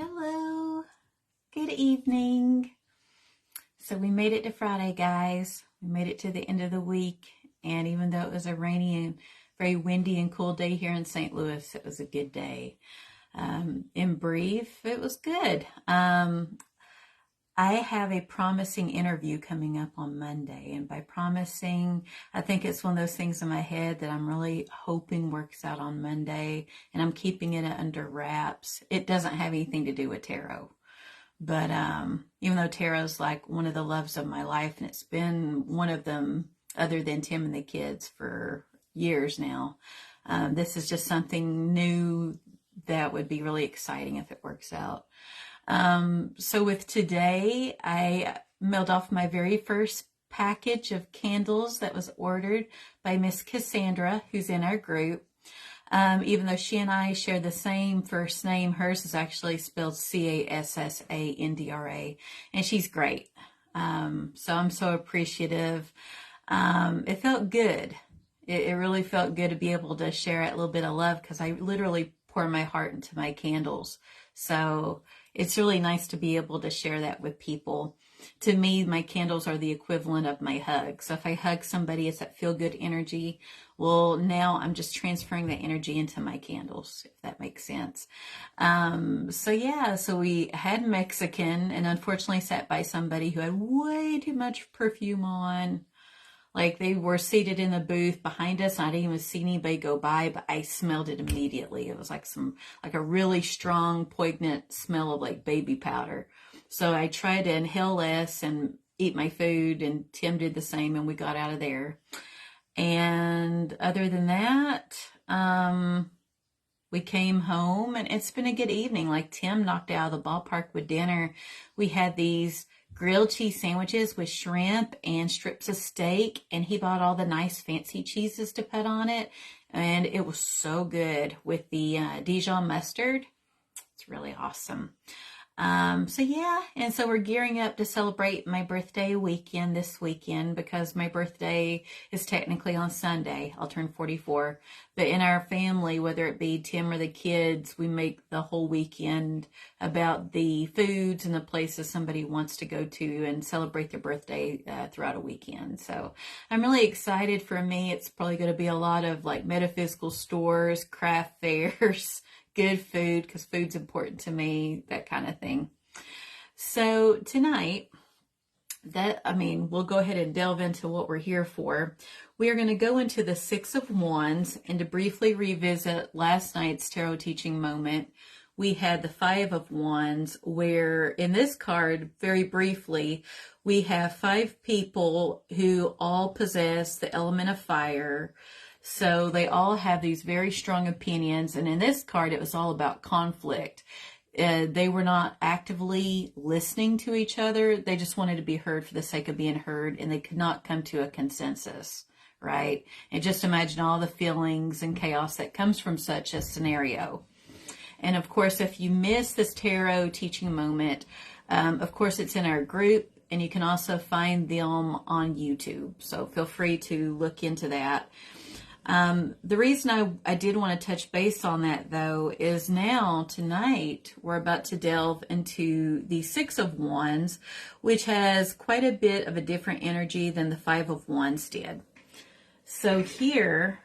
Hello, good evening. So we made it to Friday, guys. We made it to the end of the week, and even though it was a rainy and very windy and cool day here in St. Louis, it was a good day. In brief, it was good. I have a promising interview coming up on Monday, and by promising, I think it's one of those things in my head that I'm really hoping works out on Monday, and I'm keeping it under wraps. It doesn't have anything to do with tarot. But even though tarot's like one of the loves of my life, and it's been one of them other than Tim and the kids for years now, this is just something new that would be really exciting if it works out. So with today, I mailed off my very first package of candles that was ordered by Miss Cassandra, who's in our group. Even though she and I share the same first name, hers is actually spelled Cassandra, and she's great. So I'm so appreciative. It felt good. It really felt good to be able to share a little bit of love because I literally pour my heart into my candles. So it's really nice to be able to share that with people. To me, my candles are the equivalent of my hug. So if I hug somebody, it's that feel good energy. Well, now I'm just transferring that energy into my candles, if that makes sense. So we had Mexican and unfortunately sat by somebody who had way too much perfume on. Like they were seated in the booth behind us. I didn't even see anybody go by, but I smelled it immediately. It was like a really strong, poignant smell of like baby powder. So I tried to inhale less and eat my food, and Tim did the same, and we got out of there. And other than that, we came home, and it's been a good evening. Like Tim knocked out of the ballpark with dinner. We had these grilled cheese sandwiches with shrimp and strips of steak, and he bought all the nice fancy cheeses to put on it, and it was so good with the Dijon mustard. It's really awesome. And so we're gearing up to celebrate my birthday weekend this weekend because my birthday is technically on Sunday. I'll turn 44. But in our family, whether it be Tim or the kids, we make the whole weekend about the foods and the places somebody wants to go to and celebrate their birthday throughout a weekend. So I'm really excited. For me, it's probably going to be a lot of like metaphysical stores, craft fairs, good food, because food's important to me, that kind of thing. So tonight, we'll go ahead and delve into what we're here for. We are going to go into the Six of Wands and to briefly revisit last night's tarot teaching moment. We had the Five of Wands, where in this card, very briefly, we have five people who all possess the element of fire. So they all have these very strong opinions. And in this card, it was all about conflict. They were not actively listening to each other. They just wanted to be heard for the sake of being heard, and they could not come to a consensus, right? And just imagine all the feelings and chaos that comes from such a scenario. And of course, if you miss this tarot teaching moment, of course, it's in our group, and you can also find them on YouTube. So feel free to look into that. The reason I did want to touch base on that, though, is now tonight we're about to delve into the Six of Wands, which has quite a bit of a different energy than the Five of Wands did. So here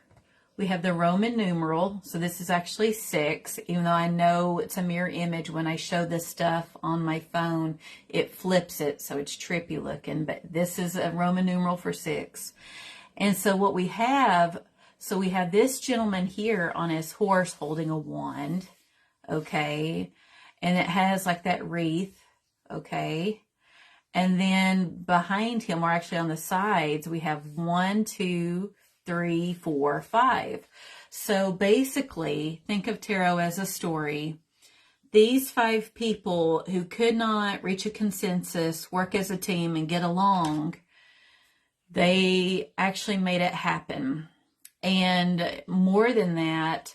we have the Roman numeral. So this is actually 6, even though I know it's a mirror image. When I show this stuff on my phone, it flips it, so it's trippy looking. But this is a Roman numeral for 6. And so what we have... So we have this gentleman here on his horse holding a wand, okay? And it has like that wreath, okay? And then behind him, or actually on the sides, we have 1, 2, 3, 4, 5. So basically, think of tarot as a story. These 5 people who could not reach a consensus, work as a team, and get along, they actually made it happen. And more than that,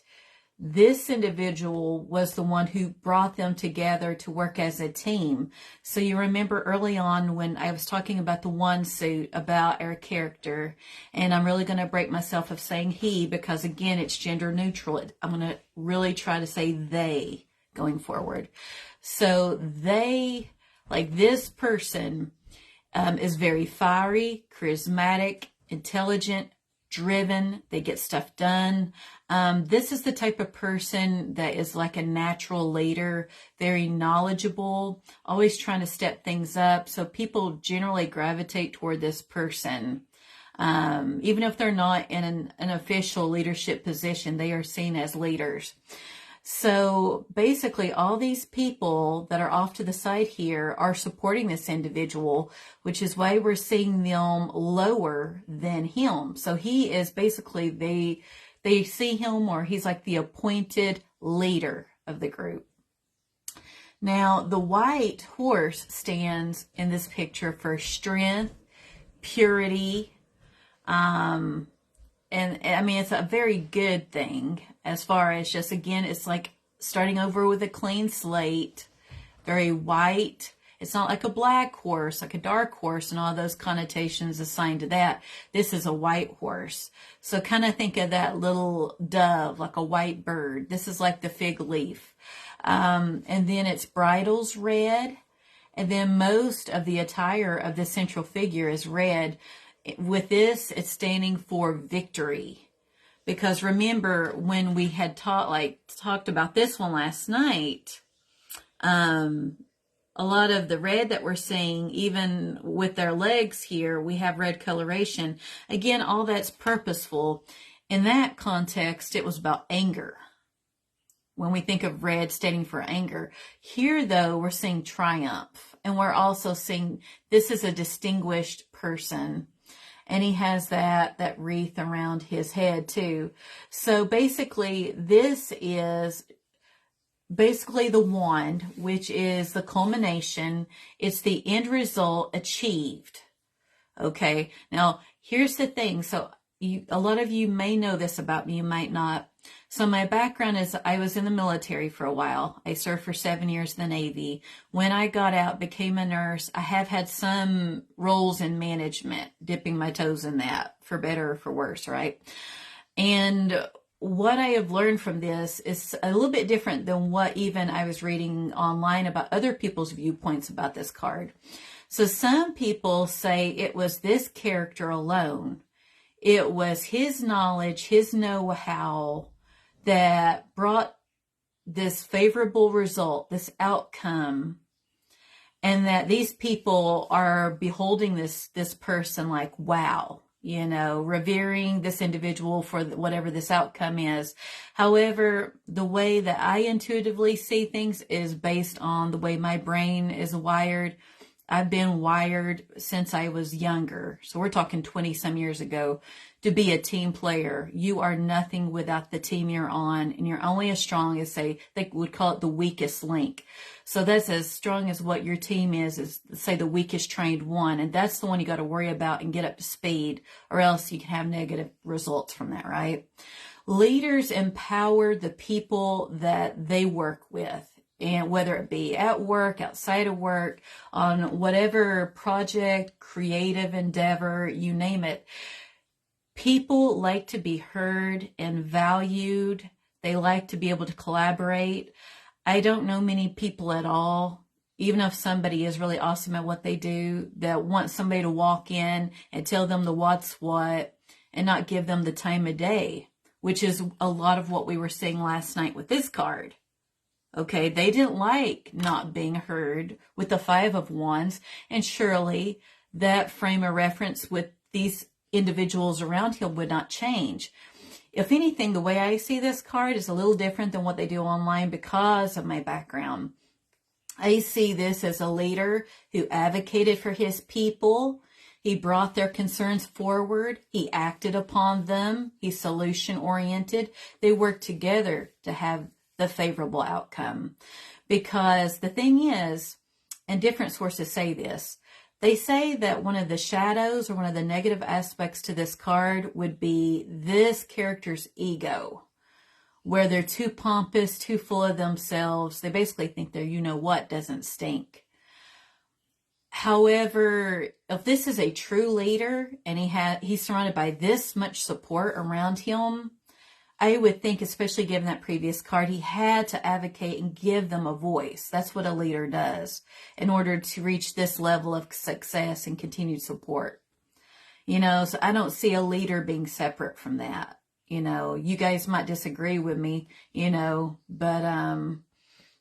this individual was the one who brought them together to work as a team. So you remember early on when I was talking about the one suit, about our character, and I'm really going to break myself of saying he, because again, it's gender neutral. I'm going to really try to say they, going forward. So this person is very fiery, charismatic, intelligent, driven. They get stuff done. This is the type of person that is like a natural leader, very knowledgeable, always trying to step things up. So people generally gravitate toward this person. Even if they're not in an official leadership position, they are seen as leaders. So basically all these people that are off to the side here are supporting this individual, which is why we're seeing them lower than him. So he is basically, they see him, or he's like the appointed leader of the group. Now, the white horse stands in this picture for strength, purity, and I mean, it's a very good thing as far as just, again, it's like starting over with a clean slate, very white. It's not like a black horse, like a dark horse and all those connotations assigned to that. This is a white horse. So kind of think of that little dove, like a white bird. This is like the fig leaf. And then its bridle's red. And then most of the attire of the central figure is red. With this, it's standing for victory. Because remember, when we had talked about this one last night, a lot of the red that we're seeing, even with their legs here, we have red coloration. Again, all that's purposeful. In that context, it was about anger. When we think of red standing for anger. Here, though, we're seeing triumph. And we're also seeing this is a distinguished person. And he has that wreath around his head too. So basically, this is basically the wand, which is the culmination. It's the end result achieved. Okay. Now, here's the thing. So a lot of you may know this about me, you might not. So my background is I was in the military for a while. I served for 7 years in the Navy. When I got out, became a nurse, I have had some roles in management, dipping my toes in that, for better or for worse, right? And what I have learned from this is a little bit different than what even I was reading online about other people's viewpoints about this card. So some people say it was this character alone. It was his knowledge, his know-how that brought this favorable result, this outcome, and that these people are beholding this person like, wow, you know, revering this individual for whatever this outcome is. However, the way that I intuitively see things is based on the way my brain is wired. I've been wired since I was younger. So we're talking 20 some years ago to be a team player. You are nothing without the team you're on, and you're only as strong as, say, they would call it the weakest link. So that's as strong as what your team is say the weakest trained one. And that's the one you got to worry about and get up to speed, or else you can have negative results from that, right? Leaders empower the people that they work with. And whether it be at work, outside of work, on whatever project, creative endeavor, you name it, people like to be heard and valued. They like to be able to collaborate. I don't know many people at all, even if somebody is really awesome at what they do, that want somebody to walk in and tell them the what's what and not give them the time of day, which is a lot of what we were seeing last night with this card. Okay, they didn't like not being heard with the Five of Wands, and surely that frame of reference with these individuals around him would not change. If anything, the way I see this card is a little different than what they do online because of my background. I see this as a leader who advocated for his people. He brought their concerns forward. He acted upon them. He's solution-oriented. They worked together to have the favorable outcome. Because the thing is, and different sources say this, they say that one of the shadows or one of the negative aspects to this card would be this character's ego, where they're too pompous, too full of themselves. They basically think their you-know-what doesn't stink. However, if this is a true leader and he's surrounded by this much support around him, I would think, especially given that previous card, he had to advocate and give them a voice. That's what a leader does in order to reach this level of success and continued support. So I don't see a leader being separate from that. You guys might disagree with me, but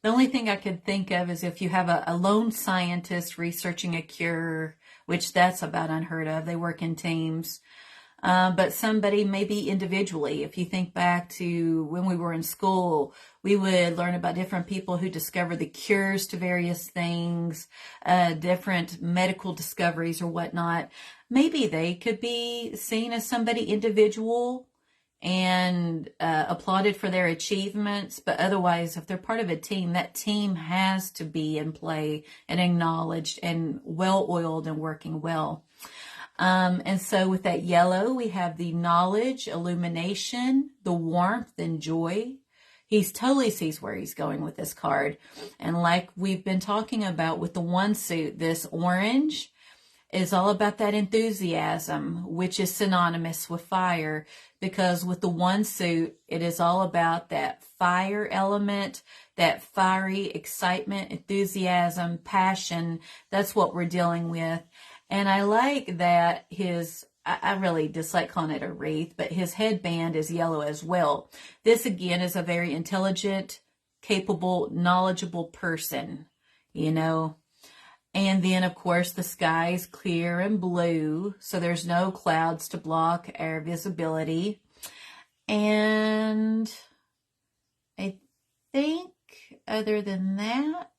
the only thing I could think of is if you have a lone scientist researching a cure, which that's about unheard of. They work in teams. But somebody maybe individually, if you think back to when we were in school, we would learn about different people who discovered the cures to various things, different medical discoveries or whatnot. Maybe they could be seen as somebody individual and applauded for their achievements. But otherwise, if they're part of a team, that team has to be in play and acknowledged and well-oiled and working well. And so with that yellow, we have the knowledge, illumination, the warmth, and joy. He totally sees where he's going with this card. And like we've been talking about with the one suit, this orange is all about that enthusiasm, which is synonymous with fire, because with the one suit, it is all about that fire element, that fiery excitement, enthusiasm, passion. That's what we're dealing with. And I like that I really dislike calling it a wreath, but his headband is yellow as well. This again is a very intelligent, capable, knowledgeable person, And then, of course, the sky is clear and blue, so there's no clouds to block our visibility. And I think other than that,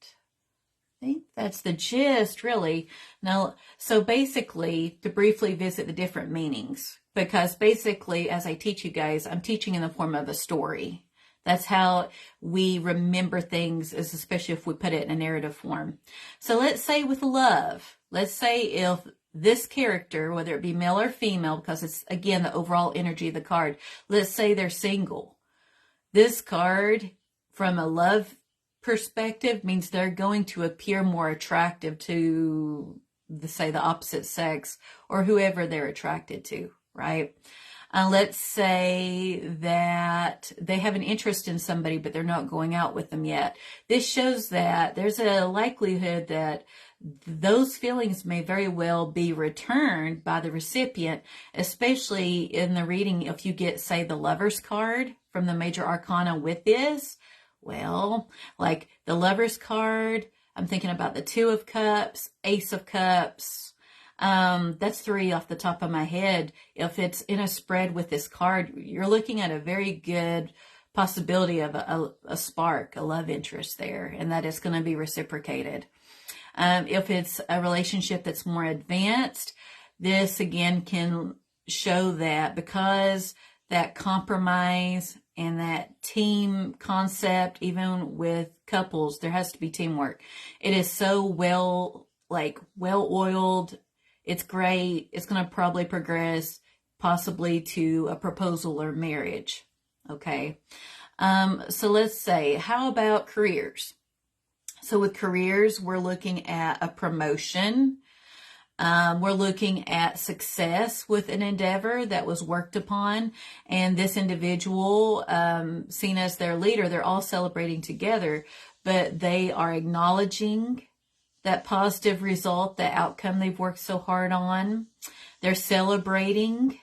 I think that's the gist, really. Now, so basically, to briefly visit the different meanings, because basically, as I teach you guys, I'm teaching in the form of a story. That's how we remember things, especially if we put it in a narrative form. So let's say with love, let's say if this character, whether it be male or female, because it's, again, the overall energy of the card, let's say they're single. This card, from a love perspective, means they're going to appear more attractive to, say, the opposite sex or whoever they're attracted to, right? Let's say that they have an interest in somebody, but they're not going out with them yet. This shows that there's a likelihood that those feelings may very well be returned by the recipient, especially in the reading. If you get, say, the Lover's card from the Major Arcana with this, well, like the Lover's card, I'm thinking about the Two of Cups, Ace of Cups. That's 3 off the top of my head. If it's in a spread with this card, you're looking at a very good possibility of a spark, a love interest there, and that is going to be reciprocated. If it's a relationship that's more advanced, this again can show that because that compromise and that team concept, even with couples, there has to be teamwork. It is so well-oiled. It's great. It's going to probably progress possibly to a proposal or marriage. Okay. So let's say, how about careers? So with careers, we're looking at a promotion. We're looking at success with an endeavor that was worked upon. And this individual, seen as their leader, they're all celebrating together, but they are acknowledging that positive result, the outcome they've worked so hard on. They're celebrating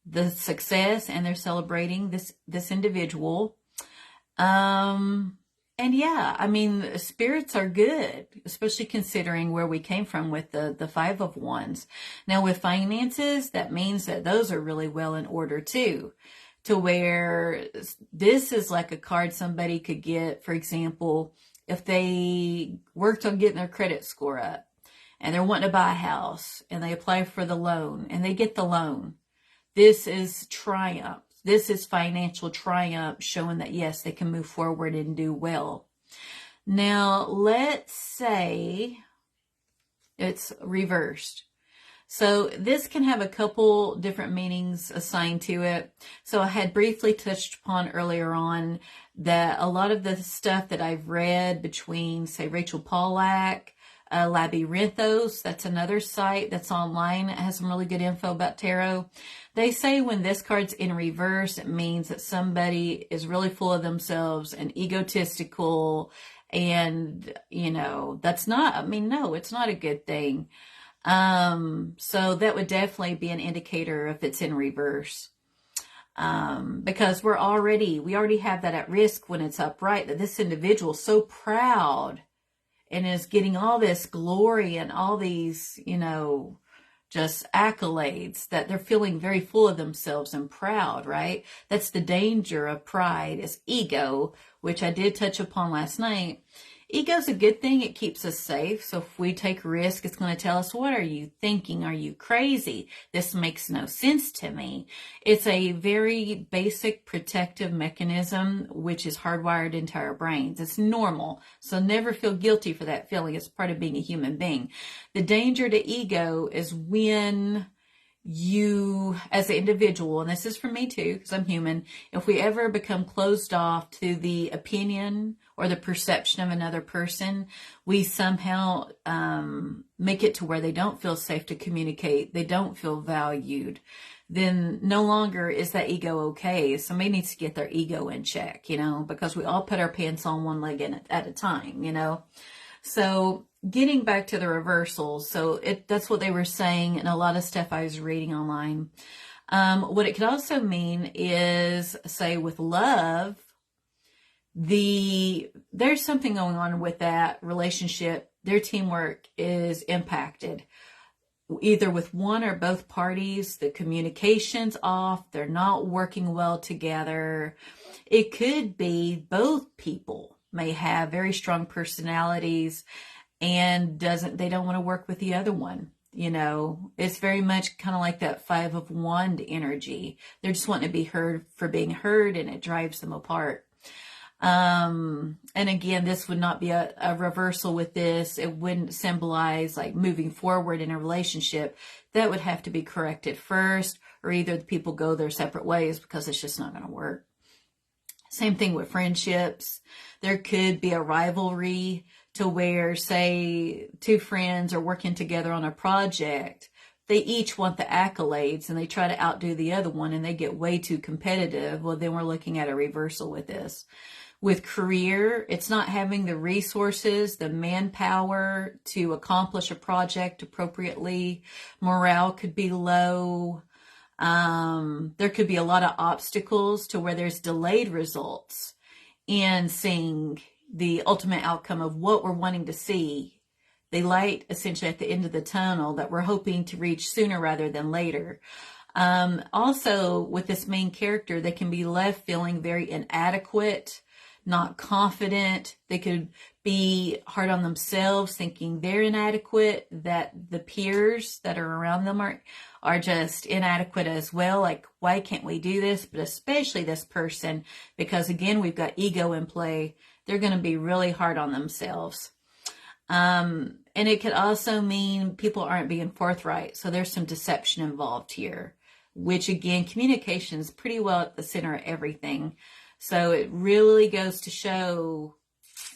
the success and they're celebrating this individual. And yeah, I mean, spirits are good, especially considering where we came from with the 5 of Wands. Now with finances, that means that those are really well in order too, to where this is like a card somebody could get, for example, if they worked on getting their credit score up and they're wanting to buy a house and they apply for the loan and they get the loan. This is triumph. This is financial triumph, showing that, yes, they can move forward and do well. Now, let's say it's reversed. So this can have a couple different meanings assigned to it. So I had briefly touched upon earlier on that a lot of the stuff that I've read between, say, Rachel Pollack, Labyrinthos, that's another site that's online. It has some really good info about tarot. They say when this card's in reverse, it means that somebody is really full of themselves and egotistical. And, that's not, no, it's not a good thing. So that would definitely be an indicator if it's in reverse. Because we already have that at risk when it's upright, that this individual is so proud and is getting all this glory and all these, just accolades, that they're feeling very full of themselves and proud, right? That's the danger of pride, is ego, which I did touch upon last night. Ego's a good thing. It keeps us safe. So if we take risk, it's going to tell us, what are you thinking? Are you crazy? This makes no sense to me. It's a very basic protective mechanism, which is hardwired into our brains. It's normal. So never feel guilty for that feeling. It's part of being a human being. The danger to ego is when you, as an individual, and this is for me too, because I'm human, if we ever become closed off to the opinion or the perception of another person, we somehow make it to where they don't feel safe to communicate, they don't feel valued, then no longer is that ego okay. Somebody needs to get their ego in check, because we all put our pants on one leg at a time, So getting back to the reversals, so that's what they were saying in a lot of stuff I was reading online. What it could also mean is, say, with love, there's something going on with that relationship. Their teamwork is impacted, either with one or both parties. The communication's off. They're not working well together. It could be both people may have very strong personalities and they don't want to work with the other one. It's very much kind of like that Five of Wand energy. They're just wanting to be heard for being heard, and it drives them apart. And again, this would not be a reversal with this. It wouldn't symbolize like moving forward in a relationship. That would have to be corrected first, or either the people go their separate ways because it's just not going to work. Same thing with friendships. There could be a rivalry to where, say, two friends are working together on a project. They each want the accolades and they try to outdo the other one, and they get way too competitive. Well, then we're looking at a reversal with this. With career, it's not having the resources, the manpower to accomplish a project appropriately. Morale could be low. There could be a lot of obstacles to where there's delayed results in seeing the ultimate outcome of what we're wanting to see. The light essentially at the end of the tunnel that we're hoping to reach sooner rather than later. Also, with this main character, they can be left feeling very inadequate, not confident. They could be hard on themselves, thinking they're inadequate, that the peers that are around them are just inadequate as well. Like, why can't we do this? But especially this person, because again, we've got ego in play. They're going to be really hard on themselves. And it could also mean people aren't being forthright. So there's some deception involved here, which again, communication is pretty well at the center of everything. So it really goes to show,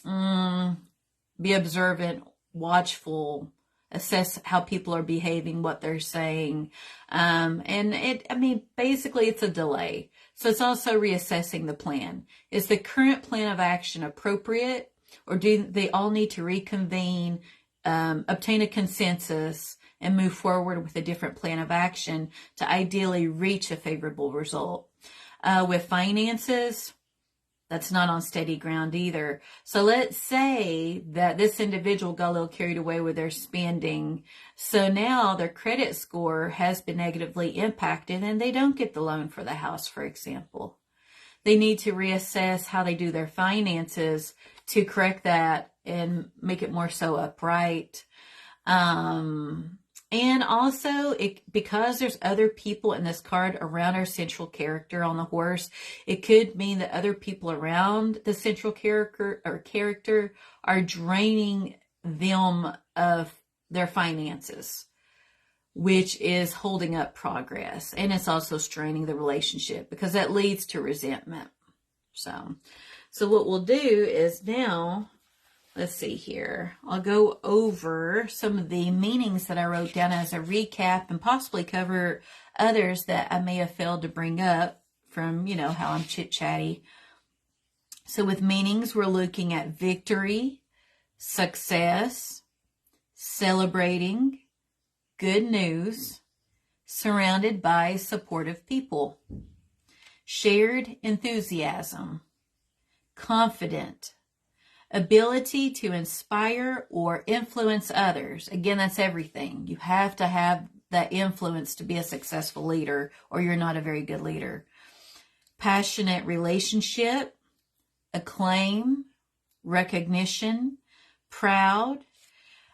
be observant, watchful, assess how people are behaving, what they're saying. Basically it's a delay. So it's also reassessing the plan. Is the current plan of action appropriate, or do they all need to reconvene, obtain a consensus, and move forward with a different plan of action to ideally reach a favorable result? With finances, that's not on steady ground either. So let's say that this individual got a little carried away with their spending. So now their credit score has been negatively impacted and they don't get the loan for the house, for example. They need to reassess how they do their finances to correct that and make it more so upright. And also, because there's other people in this card around our central character on the horse, it could mean that other people around the central character are draining them of their finances, which is holding up progress. And it's also straining the relationship because that leads to resentment. So what we'll do is now let's see here. I'll go over some of the meanings that I wrote down as a recap and possibly cover others that I may have failed to bring up from, how I'm chit-chatty. So with meanings, we're looking at victory, success, celebrating, good news, surrounded by supportive people, shared enthusiasm, confident, ability to inspire or influence others. Again, that's everything. You have to have that influence to be a successful leader, or you're not a very good leader. Passionate relationship, acclaim, recognition, proud.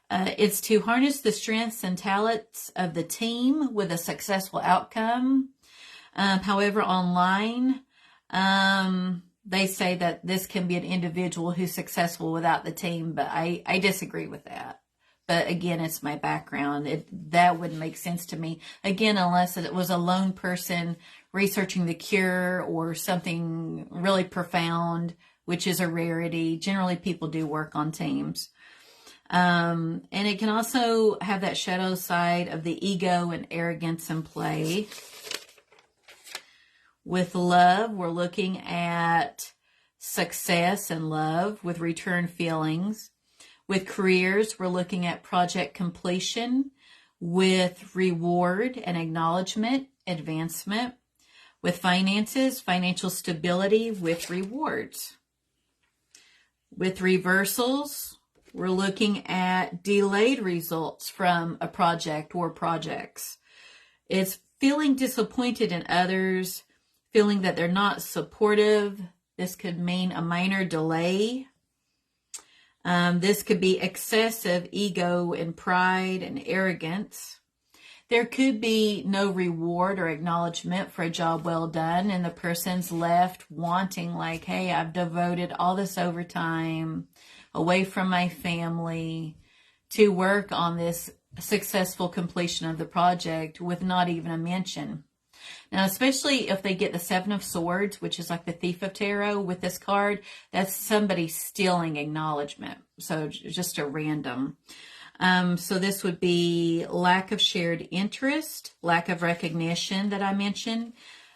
It's to harness the strengths and talents of the team with a successful outcome. However, online, they say that this can be an individual who's successful without the team, but I disagree with that. But again, it's my background. That wouldn't make sense to me. Again, unless it was a lone person researching the cure or something really profound, which is a rarity. Generally, people do work on teams. And it can also have that shadow side of the ego and arrogance in play. With love, we're looking at success and love with return feelings. With careers, we're looking at project completion with reward and acknowledgement, advancement. With finances, financial stability with rewards. With reversals, we're looking at delayed results from a project or projects. It's feeling disappointed in others, feeling that they're not supportive. This could mean a minor delay. This could be excessive ego and pride and arrogance. There could be no reward or acknowledgement for a job well done, and the person's left wanting like, hey, I've devoted all this overtime away from my family to work on this successful completion of the project with not even a mention. Now, especially if they get the Seven of Swords, which is like the Thief of Tarot with this card, that's somebody stealing acknowledgement. So just a random. So this would be lack of shared interest, lack of recognition that I mentioned,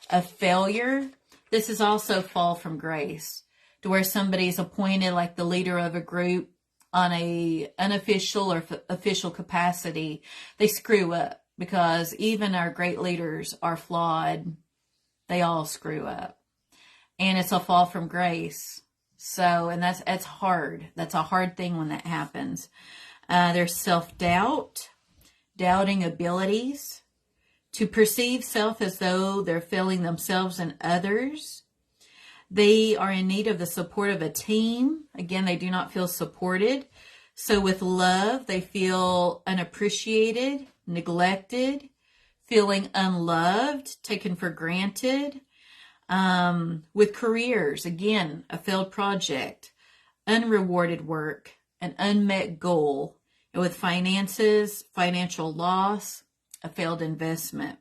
a failure. This is also fall from grace, to where somebody's appointed like the leader of a group on a unofficial or official capacity. They screw up. Because even our great leaders are flawed. They all screw up. And it's a fall from grace. So, and that's hard. That's a hard thing when that happens. There's self-doubt, doubting abilities, to perceive self as though they're failing themselves and others. They are in need of the support of a team. Again, they do not feel supported. So with love, they feel unappreciated, neglected, feeling unloved, taken for granted. With careers, again, a failed project, unrewarded work, an unmet goal. And with finances, financial loss, a failed investment.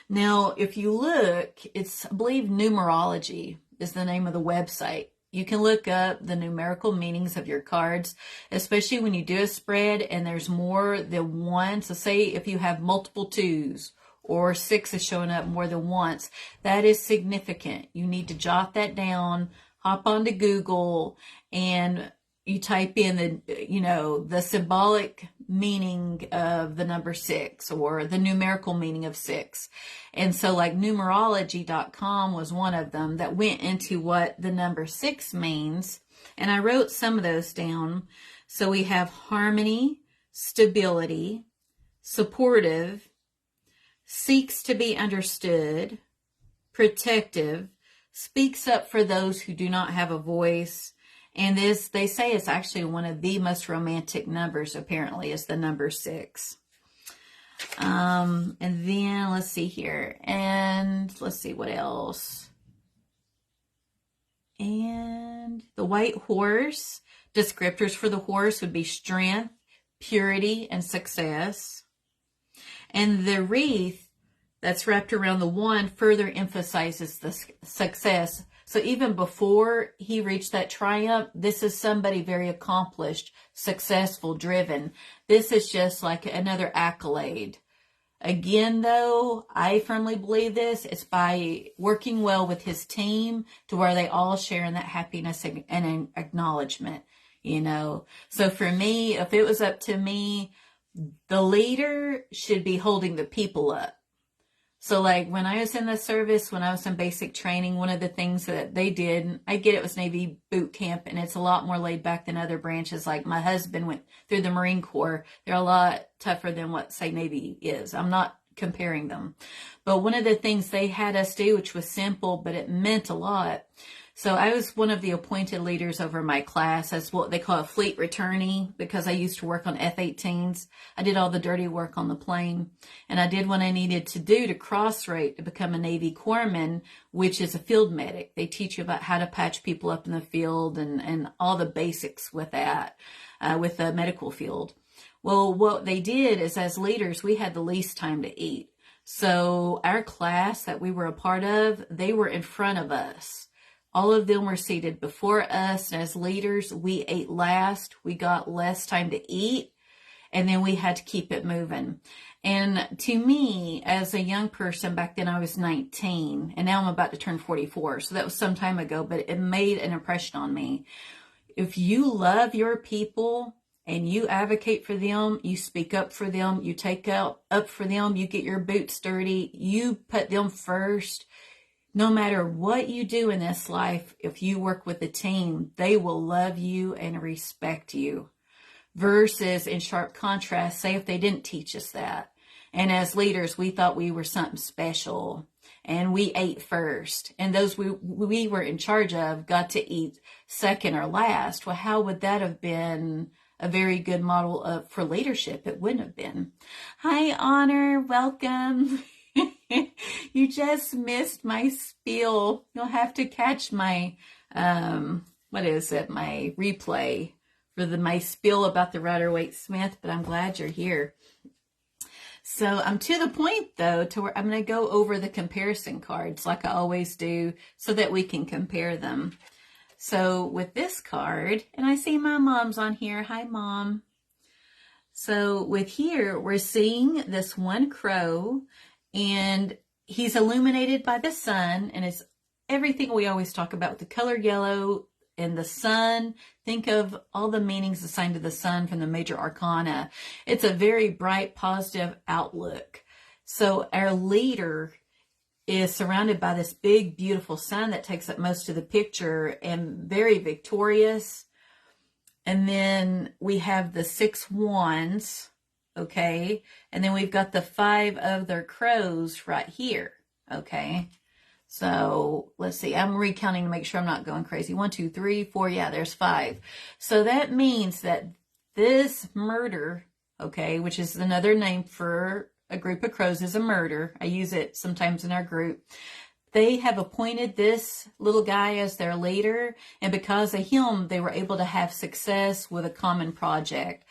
Now, if you look, I believe Numerology is the name of the website. You can look up the numerical meanings of your cards, especially when you do a spread and there's more than one. So say if you have multiple 2s or 6 is showing up more than once, that is significant. You need to jot that down, hop onto Google, and you type in the symbolic meaning of the number 6 or the numerical meaning of 6. And so like numerology.com was one of them that went into what the number 6 means. And I wrote some of those down. So we have harmony, stability, supportive, seeks to be understood, protective, speaks up for those who do not have a voice. And this, they say it's actually one of the most romantic numbers, apparently, is the number 6. And then let's see here. And let's see what else. And the white horse, descriptors for the horse would be strength, purity, and success. And the wreath that's wrapped around the wand further emphasizes the success. So even before he reached that triumph, this is somebody very accomplished, successful, driven. This is just like another accolade. Again, though, I firmly believe this. It's by working well with his team to where they all share in that happiness and acknowledgement, you know. So for me, if it was up to me, the leader should be holding the people up. So like when I was in the service, when I was in basic training, one of the things that they did, I get it was Navy boot camp and it's a lot more laid back than other branches. Like my husband went through the Marine Corps. They're a lot tougher than what say Navy is. I'm not comparing them. But one of the things they had us do, which was simple, but it meant a lot. So I was one of the appointed leaders over my class as what they call a fleet returnee because I used to work on F-18s. I did all the dirty work on the plane and I did what I needed to do to cross-rate to become a Navy corpsman, which is a field medic. They teach you about how to patch people up in the field and all the basics with that, with the medical field. Well, what they did is as leaders, we had the least time to eat. So our class that we were a part of, they were in front of us. All of them were seated before us. And as leaders, we ate last. We got less time to eat. And then we had to keep it moving. And to me, as a young person, back then I was 19. And now I'm about to turn 44. So that was some time ago. But it made an impression on me. If you love your people and you advocate for them, you speak up for them, you take up for them, you get your boots dirty, you put them first. No matter what you do in this life, if you work with a team, they will love you and respect you. Versus in sharp contrast, say if they didn't teach us that. And as leaders, we thought we were something special and we ate first. And those we were in charge of got to eat second or last. Well, how would that have been a very good model for leadership? It wouldn't have been. Hi, Honor. Welcome. You just missed my spiel. You'll have to catch my, my replay for my spiel about the Rider-Waite-Smith, but I'm glad you're here. So I'm to the point, though, to where I'm going to go over the comparison cards like I always do so that we can compare them. So with this card, and I see my mom's on here. Hi, Mom. So with here, we're seeing this one crow, and he's illuminated by the sun, and it's everything we always talk about with the color yellow and the sun. Think of all the meanings assigned to the sun from the major arcana. It's a very bright, positive outlook. So our leader is surrounded by this big, beautiful sun that takes up most of the picture and very victorious. And then we have the 6 wands. Okay, and then we've got the 5 of their crows right here. Okay, so let's see. I'm recounting to make sure I'm not going crazy. 1, 2, 3, 4. Yeah, there's 5. So that means that this murder, okay, which is another name for a group of crows, is a murder. I use it sometimes in our group. They have appointed this little guy as their leader, and because of him, they were able to have success with a common project.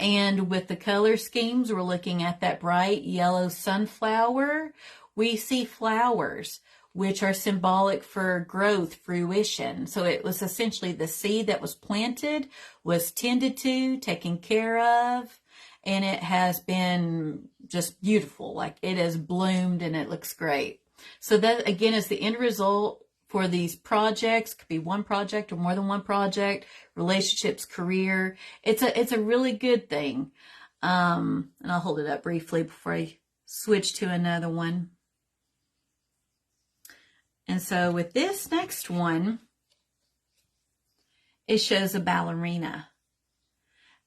And with the color schemes, we're looking at that bright yellow sunflower. We see flowers, which are symbolic for growth, fruition. So it was essentially the seed that was planted, was tended to, taken care of, and it has been just beautiful. Like it has bloomed and it looks great. So that, again, is the end result for these projects. Could be one project or more than one project, relationships, career. It's a really good thing. And I'll hold it up briefly before I switch to another one. And so with this next one, it shows a ballerina.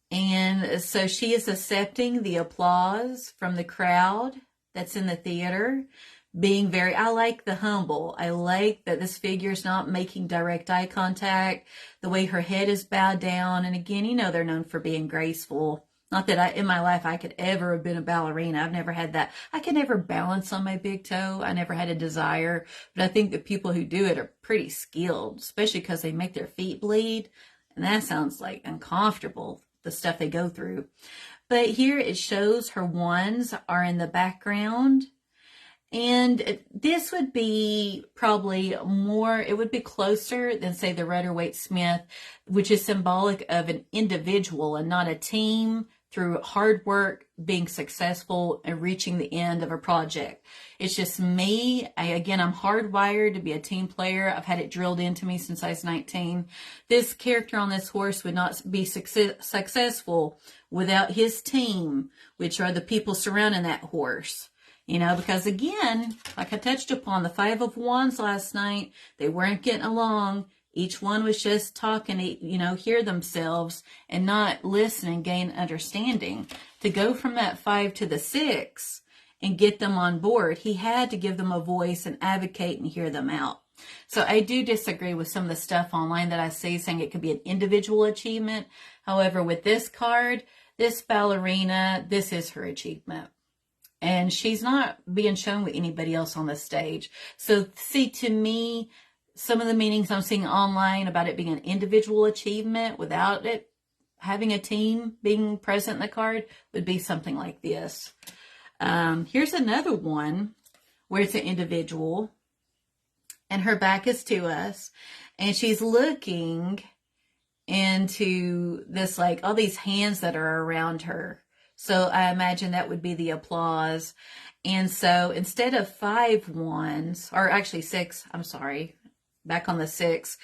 And so she is accepting the applause from the crowd that's in the theater. I like the humble. I like that this figure is not making direct eye contact, the way her head is bowed down. And again, you know, they're known for being graceful. Not that in my life, I could ever have been a ballerina. I've never had that. I could never balance on my big toe. I never had a desire, but I think the people who do it are pretty skilled, especially because they make their feet bleed. And that sounds like uncomfortable, the stuff they go through. But here it shows her wands are in the background. And this would be probably more, it would be closer than, say, the Rider-Waite-Smith, which is symbolic of an individual and not a team through hard work, being successful, and reaching the end of a project. It's just me. I'm hardwired to be a team player. I've had it drilled into me since I was 19. This character on this horse would not be successful without his team, which are the people surrounding that horse. Because again, like I touched upon, the Five of Wands last night, they weren't getting along. Each one was just talking to, hear themselves and not listen and gain understanding. To go from that 5 to the 6 and get them on board, he had to give them a voice and advocate and hear them out. So I do disagree with some of the stuff online that I see saying it could be an individual achievement. However, with this card, this ballerina, this is her achievement. And she's not being shown with anybody else on the stage. So see, to me, some of the meanings I'm seeing online about it being an individual achievement without it having a team being present in the card would be something like this. Here's another one where it's an individual and her back is to us and she's looking into this, like all these hands that are around her. So I imagine that would be the applause. And so instead of 5 wands, or actually 6, I'm sorry, back on the 6,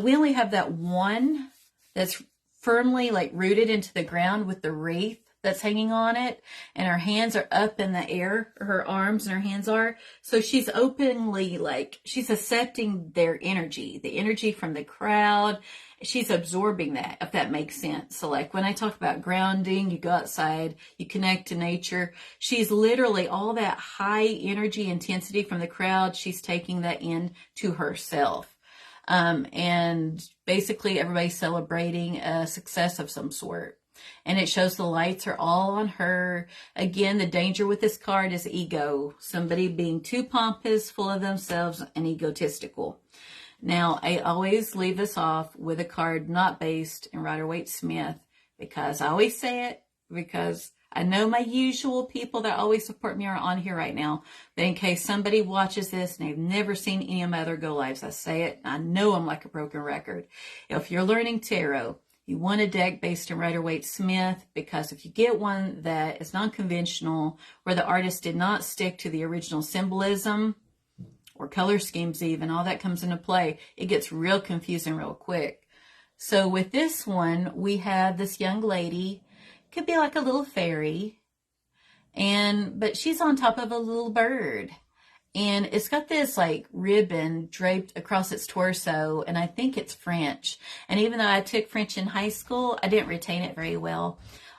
we only have that one that's firmly like rooted into the ground with the wreath that's hanging on it. And her hands are up in the air, her arms and her hands are. So she's openly she's accepting their energy, the energy from the crowd. She's absorbing that, if that makes sense. So like when I talk about grounding, you go outside, you connect to nature. She's literally all that high energy intensity from the crowd. She's taking that in to herself. And basically everybody's celebrating a success of some sort. And it shows the lights are all on her. Again, the danger with this card is ego. Somebody being too pompous, full of themselves, and egotistical. Now, I always leave this off with a card not based in Rider-Waite-Smith because I always say it because I know my usual people that always support me are on here right now. But in case somebody watches this and they've never seen any of my other go lives, I say it. I know I'm like a broken record. If you're learning tarot, you want a deck based in Rider-Waite-Smith because if you get one that is non-conventional, where the artist did not stick to the original symbolism or color schemes even, all that comes into play, it gets real confusing real quick. So with this one, we have this young lady, could be like a little fairy, but she's on top of a little bird. And it's got this like ribbon draped across its torso, and I think it's French. And even though I took French in high school, I didn't retain it very well.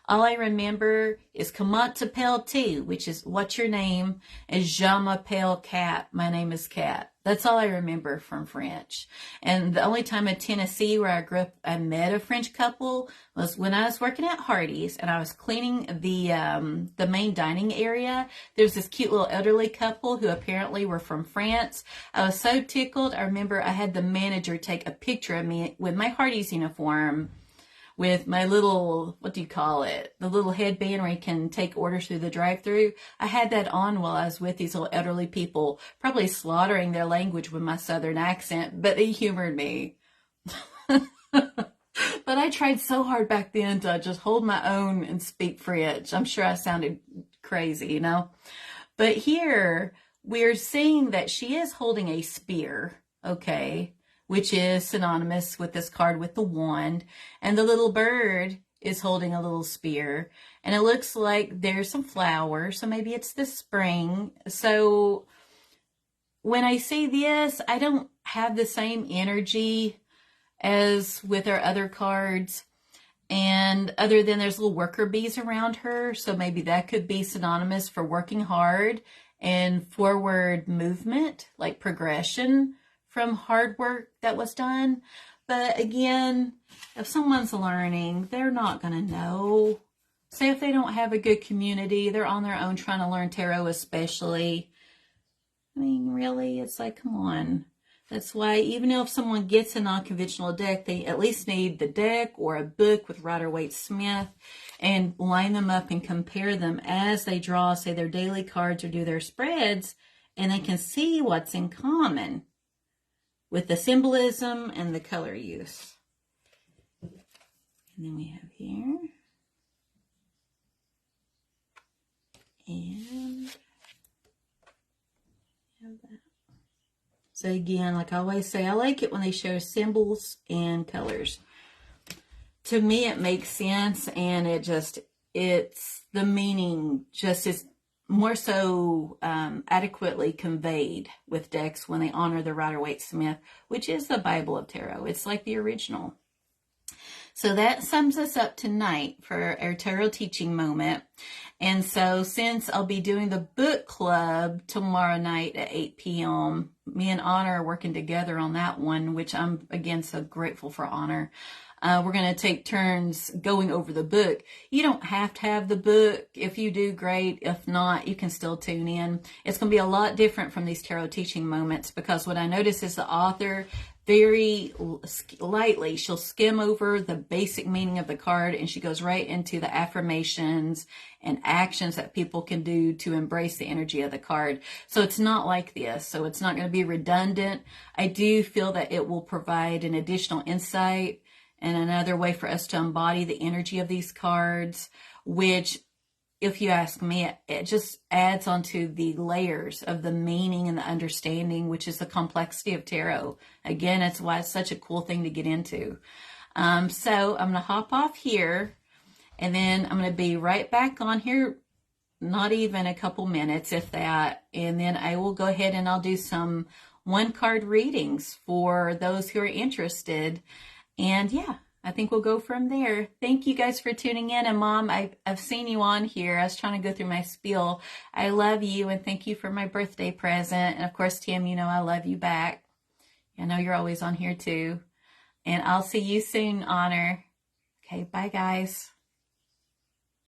All I remember is comment t'appelles tu, which is what's your name, and je m'appelle Cat. My name is Cat. That's all I remember from French. And the only time in Tennessee where I grew up, I met a French couple was when I was working at Hardee's and I was cleaning the main dining area. There was this cute little elderly couple who apparently were from France. I was so tickled. I remember I had the manager take a picture of me with my Hardee's uniform, with my little, what do you call it? The little headband where you can take orders through the drive-thru. I had that on while I was with these little elderly people, probably slaughtering their language with my southern accent, but they humored me. But I tried so hard back then to just hold my own and speak French. I'm sure I sounded crazy, you know? But here, we're seeing that she is holding a spear, okay, which is synonymous with this card with the wand. And the little bird is holding a little spear. And it looks like there's some flowers, so maybe it's the spring. So when I see this, I don't have the same energy as with our other cards. And other than there's little worker bees around her, so maybe that could be synonymous for working hard and forward movement, like progression from hard work that was done. But again, if someone's learning, they're not going to know. Say if they don't have a good community, they're on their own trying to learn tarot especially. I mean, really, it's like, come on. That's why even if someone gets a non-conventional deck, they at least need the deck or a book with Rider-Waite-Smith and line them up and compare them as they draw, say, their daily cards or do their spreads and they can see what's in common with the symbolism and the color use. And then we have here, and have that. So again, like I always say, I like it when they show symbols and colors. To me, it makes sense, and it's the meaning just is more so adequately conveyed with decks when they honor the Rider-Waite-Smith, which is the Bible of Tarot. It's like the original. So that sums us up tonight for our tarot teaching moment. And so since I'll be doing the book club tomorrow night at 8 p.m., me and Honor are working together on that one, which I'm, again, so grateful for Honor. We're going to take turns going over the book. You don't have to have the book. If you do, great. If not, you can still tune in. It's going to be a lot different from these tarot teaching moments, because what I notice is the author very lightly, she'll skim over the basic meaning of the card, and she goes right into the affirmations and actions that people can do to embrace the energy of the card. So it's not like this. So it's not going to be redundant. I do feel that it will provide an additional insight and another way for us to embody the energy of these cards, which, if you ask me, it just adds onto the layers of the meaning and the understanding, which is the complexity of tarot. Again, it's why it's such a cool thing to get into. So I'm going to hop off here, and then I'm going to be right back on here, not even a couple minutes, if that, and then I will go ahead and I'll do some one-card readings for those who are interested. And yeah, I think we'll go from there. Thank you guys for tuning in. And Mom, I've seen you on here. I was trying to go through my spiel. I love you, and thank you for my birthday present. And of course, Tim, you know I love you back. I know you're always on here too. And I'll see you soon, Honor. Okay, bye guys.